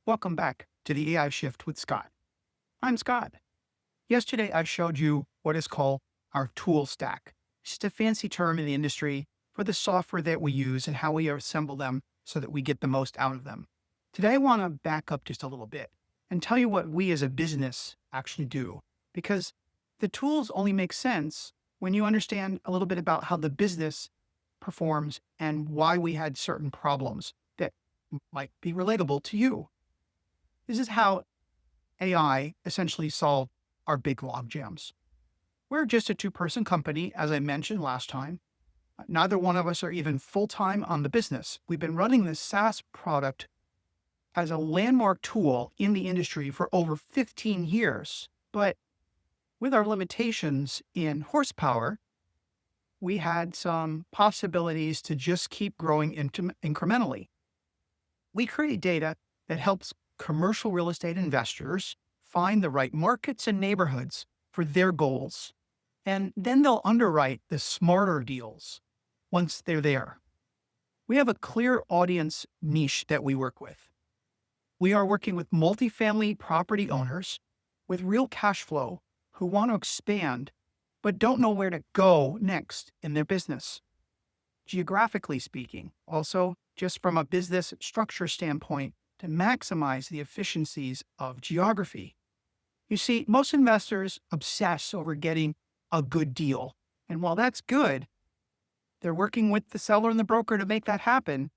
Welcome back to the AI Shift with Scott. I'm Scott. Yesterday, I showed you what is called our tool stack. It's just a fancy term in the industry for the software that we use and how we assemble them so that we get the most out of them. Today, I want to back up just a little bit and tell you what we as a business actually do, because the tools only make sense when you understand a little bit about how the business performs and why we had certain problems that might be relatable to you. This is how AI essentially solved our big log jams. We're just a two-person company, as I mentioned last time. Neither one of us are even full-time on the business. We've been running this SaaS product as a landmark tool in the industry for over 15 years. But with our limitations in horsepower, we had some possibilities to just keep growing incrementally. We create data that helps commercial real estate investors find the right markets and neighborhoods for their goals. And then they'll underwrite the smarter deals once they're there. We have a clear audience niche that we work with. We are working with multifamily property owners with real cash flow who want to expand but don't know where to go next in their business. Geographically speaking, also just from a business structure standpoint, to maximize the efficiencies of geography. You see, most investors obsess over getting a good deal. And while that's good, they're working with the seller and the broker to make that happen.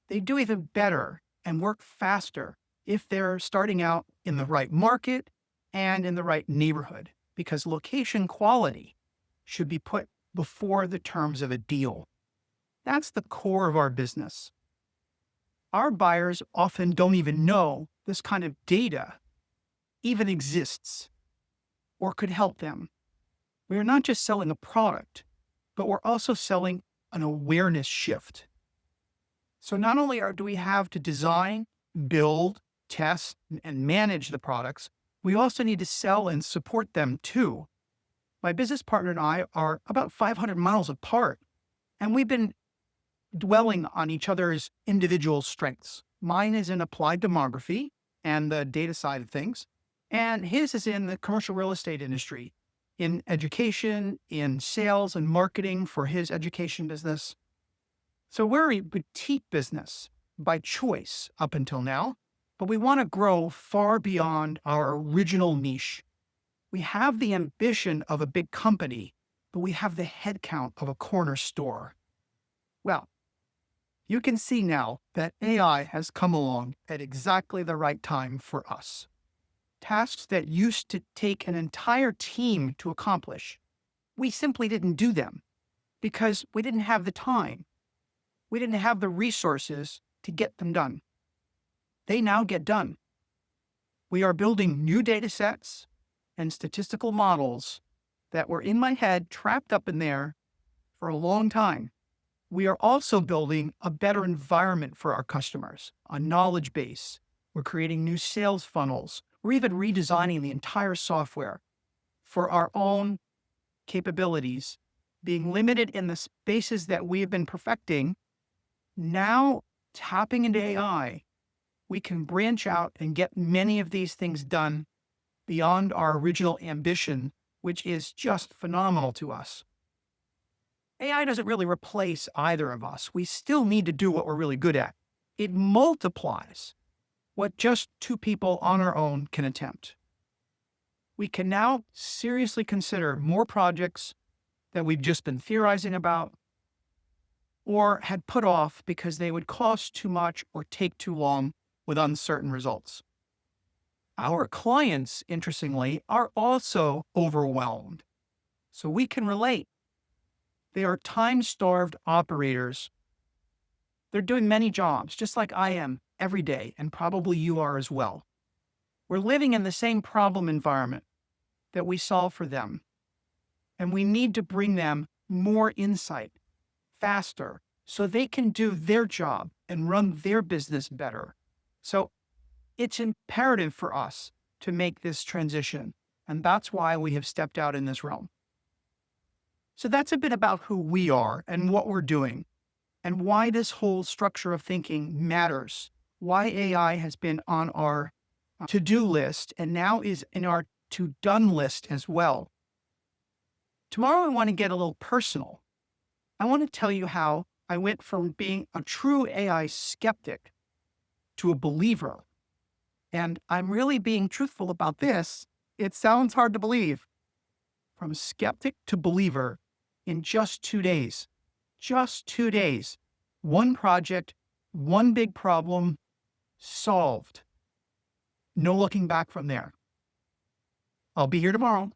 They do even better and work faster if they're starting out in the right market and in the right neighborhood, because location quality should be put before the terms of a deal. That's the core of our business. Our buyers often don't even know this kind of data even exists or could help them. We are not just selling a product, but we're also selling an awareness shift. So not only do we have to design, build, test, and manage the products, we also need to sell and support them too. My business partner and I are about 500 miles apart, and we've been dwelling on each other's individual strengths. Mine is in applied demography and the data side of things, and his is in the commercial real estate industry, in education, in sales and marketing for his education business. So we're a boutique business by choice up until now, but we want to grow far beyond our original niche. We have the ambition of a big company, but we have the headcount of a corner store. Well, you can see now that AI has come along at exactly the right time for us. Tasks that used to take an entire team to accomplish, we simply didn't do them because we didn't have the time. We didn't have the resources to get them done. They now get done. We are building new data sets and statistical models that were in my head, trapped up in there for a long time. We are also building a better environment for our customers, a knowledge base. We're creating new sales funnels. We're even redesigning the entire software for our own capabilities, being limited in the spaces that we have been perfecting. Now, tapping into AI, we can branch out and get many of these things done beyond our original ambition, which is just phenomenal to us. AI doesn't really replace either of us. We still need to do what we're really good at. It multiplies what just two people on our own can attempt. We can now seriously consider more projects that we've just been theorizing about or had put off because they would cost too much or take too long with uncertain results. Our clients, interestingly, are also overwhelmed. So we can relate. They are time-starved operators. They're doing many jobs, just like I am every day, and probably you are as well. We're living in the same problem environment that we solve for them. And we need to bring them more insight, faster, so they can do their job and run their business better. So it's imperative for us to make this transition. And that's why we have stepped out in this realm. So that's a bit about who we are and what we're doing and why this whole structure of thinking matters why AI has been on our to-do list and now is in our to-done list as well. Tomorrow, I want to get a little personal. I want to tell you how I went from being a true AI skeptic to a believer. And I'm really being truthful about this. It sounds hard to believe. From skeptic to believer in just 2 days. Just 2 days. One project, one big problem solved. No looking back from there. I'll be here tomorrow.